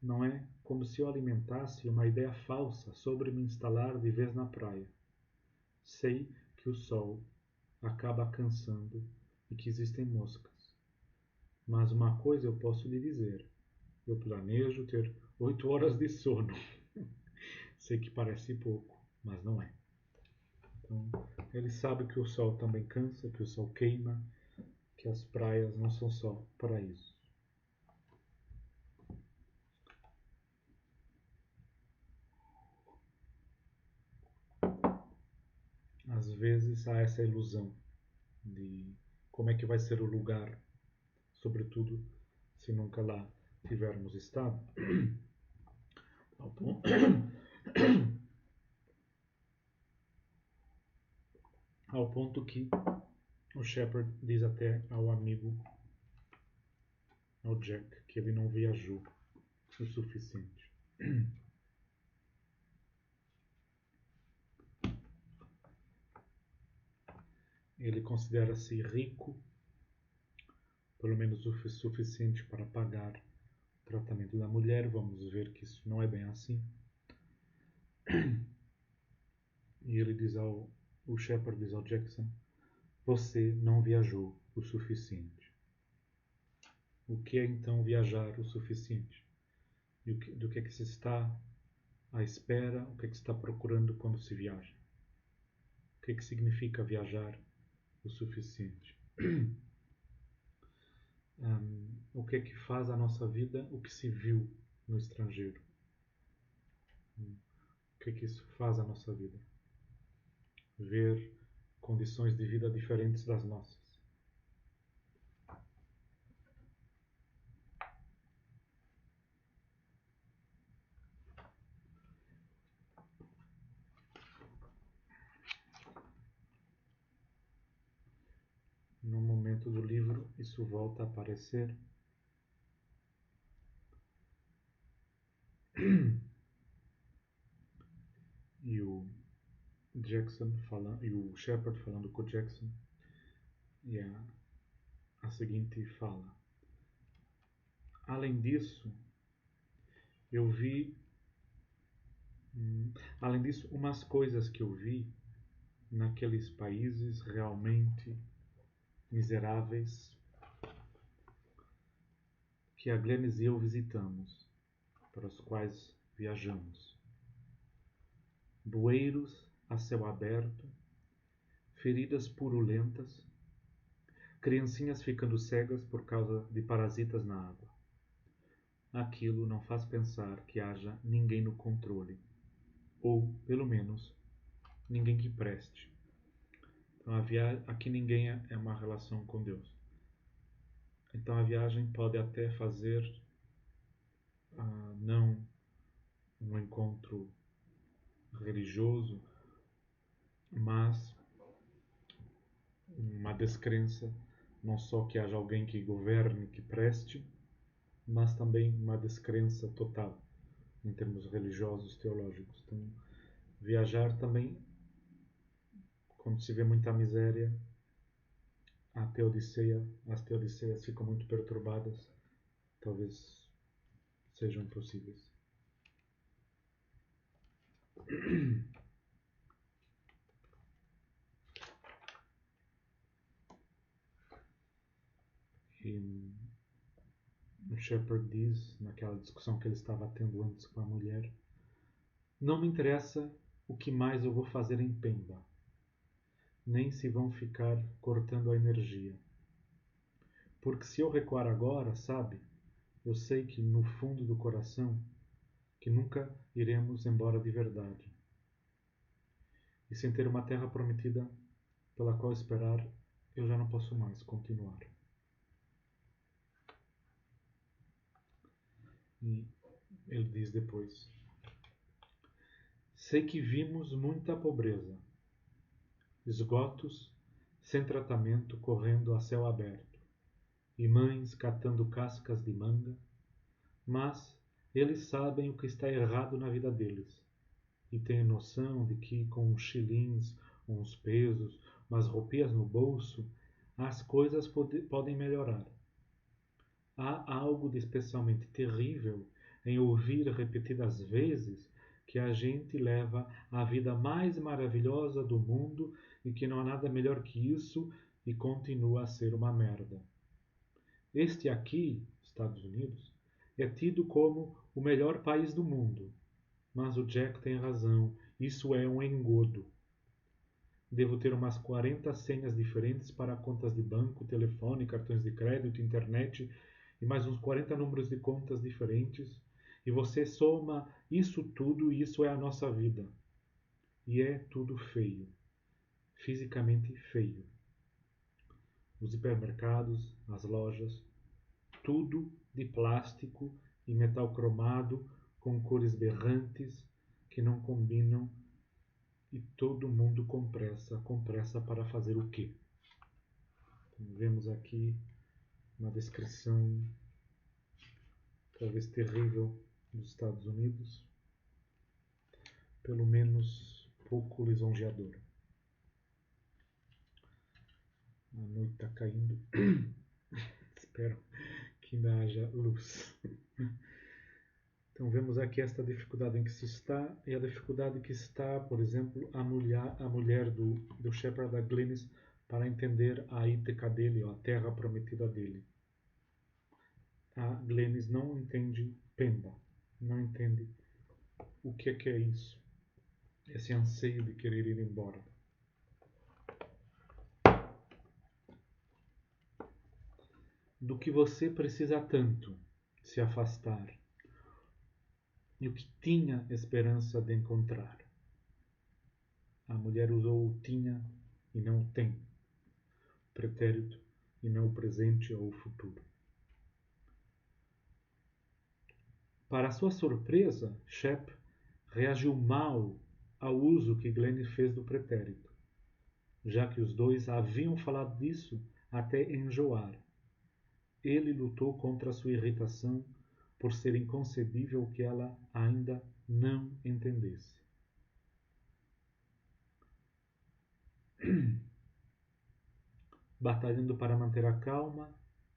Não é como se eu alimentasse uma ideia falsa sobre me instalar de vez na praia. Sei que o sol acaba cansando e que existem moscas. Mas uma coisa eu posso lhe dizer: eu planejo ter 8 horas de sono. Sei que parece pouco, mas não é. Então, ele sabe que o sol também cansa, que o sol queima, que as praias não são só paraíso. Às vezes há essa ilusão de como é que vai ser o lugar, sobretudo se nunca lá tivermos estado. Ao ponto, ao ponto que o Shepard diz até ao amigo, ao Jack, que ele não viajou o suficiente. Ele considera-se rico, pelo menos o suficiente para pagar o tratamento da mulher. Vamos ver que isso não é bem assim. E ele diz o Shepard diz ao Jackson: você não viajou o suficiente. O que é então viajar o suficiente? E do que é que se está à espera? O que é que se está procurando quando se viaja? O que é que significa viajar o suficiente? O que é que faz a nossa vida o que se viu no estrangeiro? O que é que isso faz a nossa vida? Ver condições de vida diferentes das nossas. No momento do livro, isso volta a aparecer. E o Jackson falando, e o Shepard falando com o Jackson, e a seguinte fala: além disso, eu vi, além disso, umas coisas que eu vi naqueles países realmente miseráveis que a Glennis e eu visitamos, para os quais viajamos. Bueiros a céu aberto, feridas purulentas, criancinhas ficando cegas por causa de parasitas na água. Aquilo não faz pensar que haja ninguém no controle, ou, pelo menos, ninguém que preste. Então, aqui ninguém é uma relação com Deus. Então a viagem pode até fazer não um encontro religioso, mas uma descrença, não só que haja alguém que governe, que preste, mas também uma descrença total em termos religiosos, teológicos. Então, viajar também, quando se vê muita miséria, as teodiceias ficam muito perturbadas, talvez sejam impossíveis. E o Shepard diz, naquela discussão que ele estava tendo antes com a mulher: não me interessa o que mais eu vou fazer em Pemba, nem se vão ficar cortando a energia. Porque se eu recuar agora, sabe, eu sei que no fundo do coração que nunca iremos embora de verdade. E sem ter uma terra prometida pela qual esperar, eu já não posso mais continuar. E ele diz depois: sei que vimos muita pobreza, esgotos sem tratamento correndo a céu aberto, e mães catando cascas de manga, mas eles sabem o que está errado na vida deles, e têm noção de que com uns shillings, uns pesos, umas roupinhas no bolso, as coisas podem melhorar. há algo de especialmente terrível em ouvir repetidas vezes que a gente leva a vida mais maravilhosa do mundo e que não há nada melhor que isso e continua a ser uma merda. Este aqui, Estados Unidos, é tido como o melhor país do mundo. Mas o Jack tem razão, isso é um engodo. Devo ter umas 40 senhas diferentes para contas de banco, telefone, cartões de crédito, internet e mais uns 40 números de contas diferentes. E você soma isso tudo e isso é a nossa vida. E é tudo feio. Fisicamente feio. Os hipermercados, as lojas, tudo de plástico e metal cromado com cores berrantes que não combinam e todo mundo com pressa para fazer o quê? Então, vemos aqui uma descrição talvez terrível dos Estados Unidos, pelo menos pouco lisonjeadora. A noite está caindo. Espero que ainda haja luz. Então vemos aqui esta dificuldade em que se está e a dificuldade que está, por exemplo, a mulher do Shepard, da Glennis, para entender a Ítaca dele, a terra prometida dele. A Glennis não entende Pemba, não entende o que é isso, esse anseio de querer ir embora. Do que você precisa tanto se afastar e o que tinha esperança de encontrar. A mulher usou o tinha e não o tem, pretérito e não o presente ou o futuro. Para sua surpresa, Shep reagiu mal ao uso que Glenn fez do pretérito, já que os dois haviam falado disso até enjoar. Ele lutou contra sua irritação por ser inconcebível que ela ainda não entendesse. Batalhando para manter a calma,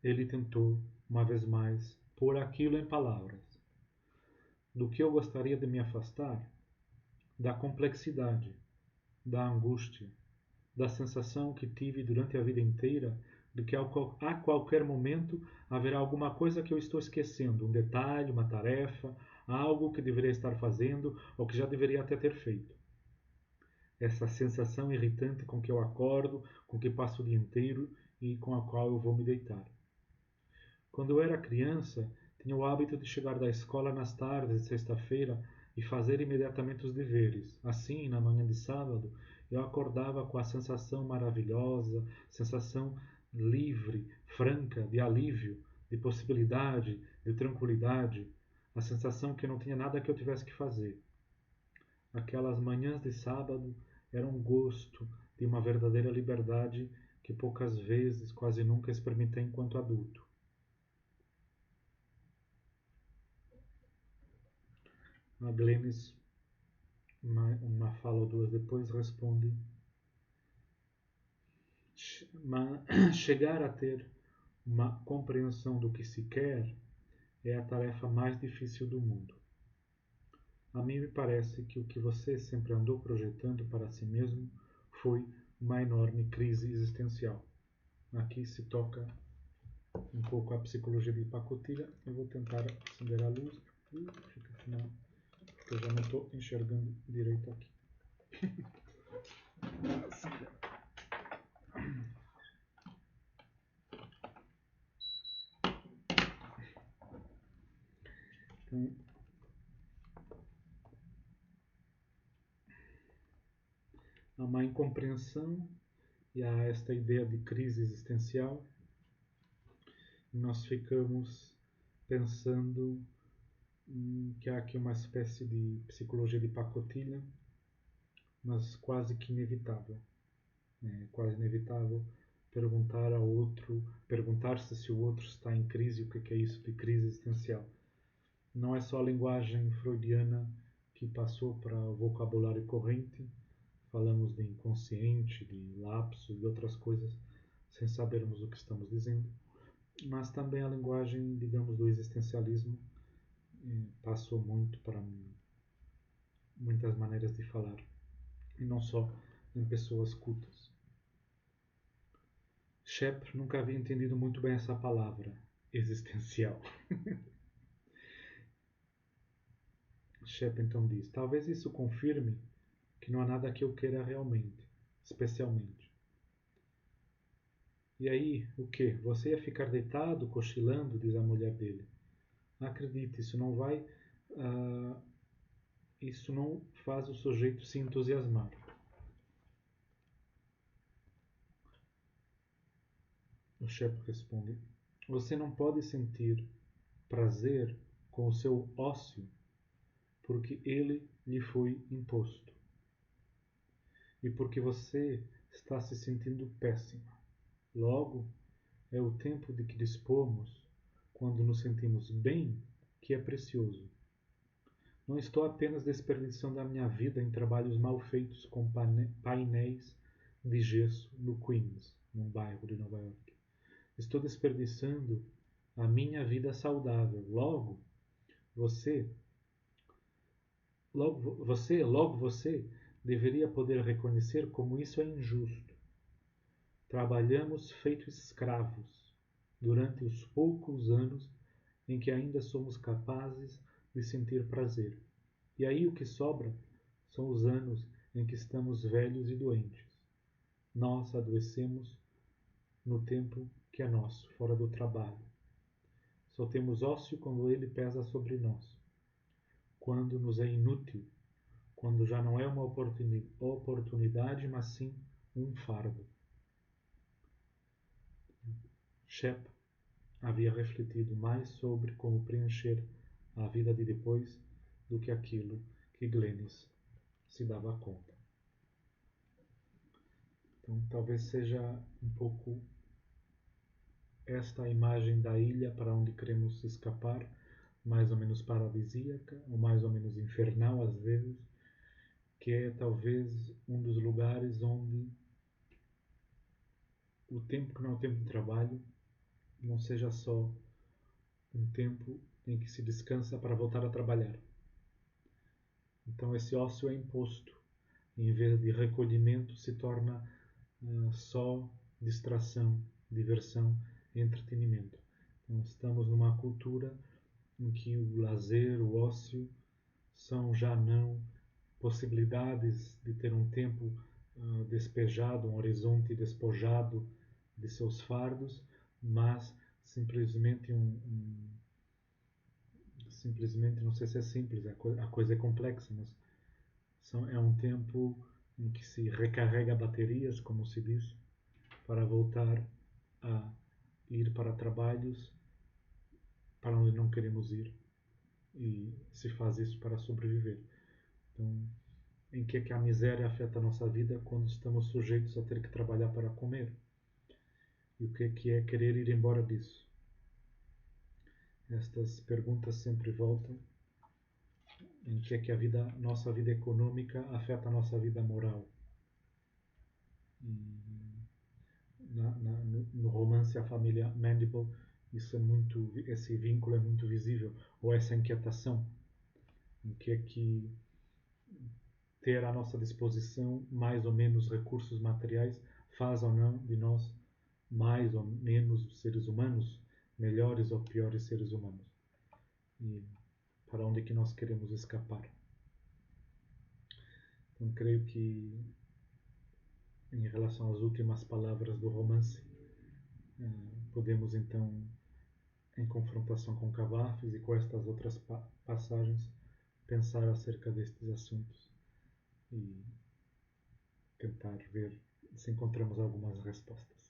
ele tentou, uma vez mais, pôr aquilo em palavras. Do que eu gostaria de me afastar? Da complexidade, da angústia, da sensação que tive durante a vida inteira de que a qualquer momento haverá alguma coisa que eu estou esquecendo, um detalhe, uma tarefa, algo que deveria estar fazendo ou que já deveria até ter feito. Essa sensação irritante com que eu acordo, com que passo o dia inteiro e com a qual eu vou me deitar. Quando eu era criança, tinha o hábito de chegar da escola nas tardes de sexta-feira e fazer imediatamente os deveres. Assim, na manhã de sábado, eu acordava com a sensação maravilhosa, sensação livre, franca, de alívio, de possibilidade, de tranquilidade, a sensação que não tinha nada que eu tivesse que fazer. Aquelas manhãs de sábado eram um gosto de uma verdadeira liberdade que poucas vezes, quase nunca experimentei enquanto adulto. A Glennis, uma fala ou duas depois, responde: chegar a ter uma compreensão do que se quer é a tarefa mais difícil do mundo. A mim me parece que o que você sempre andou projetando para si mesmo foi uma enorme crise existencial. Aqui se toca um pouco a psicologia de pacotilha. Eu vou tentar acender a luz, porque eu já não estou enxergando direito aqui. Então, há uma incompreensão e há esta ideia de crise existencial. E nós ficamos pensando que há aqui uma espécie de psicologia de pacotilha, mas quase que inevitável. É quase inevitável perguntar-se se o outro está em crise, o que é isso de crise existencial. Não é só a linguagem freudiana que passou para o vocabulário corrente, falamos de inconsciente, de lapso e outras coisas sem sabermos o que estamos dizendo. mas também a linguagem, digamos, do existencialismo passou muito para muitas maneiras de falar, e não só em pessoas cultas. Shep nunca havia entendido muito bem essa palavra, existencial. Shep então diz: talvez isso confirme que não há nada que eu queira realmente, especialmente. E aí, o que? Você ia ficar deitado, cochilando? Diz a mulher dele. Acredite, isso não faz o sujeito se entusiasmar. O Shep responde: você não pode sentir prazer com o seu ócio porque ele lhe foi imposto e porque você está se sentindo péssima. Logo, é o tempo de que dispomos quando nos sentimos bem que é precioso. Não estou apenas desperdiçando a minha vida em trabalhos mal feitos com painéis de gesso no Queens, num bairro de Nova York. Estou desperdiçando a minha vida saudável. Você, logo você deveria poder reconhecer como isso é injusto. Trabalhamos feitos escravos durante os poucos anos em que ainda somos capazes de sentir prazer. E aí o que sobra são os anos em que estamos velhos e doentes. Nós adoecemos no tempo que é nosso, fora do trabalho. Só temos ócio quando ele pesa sobre nós, quando nos é inútil, quando já não é uma oportunidade, mas sim um fardo. Shep havia refletido mais sobre como preencher a vida de depois do que aquilo que Glennis se dava conta. Então, talvez seja um pouco esta imagem da ilha para onde queremos escapar, mais ou menos paradisíaca, ou mais ou menos infernal às vezes, que é talvez um dos lugares onde o tempo que não é o tempo de trabalho não seja só um tempo em que se descansa para voltar a trabalhar. Então esse ócio é imposto. Em vez de recolhimento, se torna só distração, diversão e entretenimento. Então, estamos numa cultura em que o lazer, o ócio, são já não possibilidades de ter um tempo despejado, um horizonte despojado de seus fardos, mas simplesmente simplesmente, não sei se é simples, a coisa é complexa, mas é um tempo em que se recarrega baterias, como se diz, para voltar a ir para trabalhos para onde não queremos ir, e se faz isso para sobreviver. Então, em que a miséria afeta a nossa vida quando estamos sujeitos a ter que trabalhar para comer? E o que é querer ir embora disso? Estas perguntas sempre voltam. Em que nossa vida econômica afeta a nossa vida moral? No romance A Família Mandible, esse vínculo é muito visível, ou essa inquietação, em que ter à nossa disposição mais ou menos recursos materiais faz ou não de nós mais ou menos seres humanos, melhores ou piores seres humanos. E para onde é que nós queremos escapar? Então creio que em relação às últimas palavras do romance, podemos então, em confrontação com Cavafis e com estas outras passagens, pensar acerca destes assuntos e tentar ver se encontramos algumas respostas.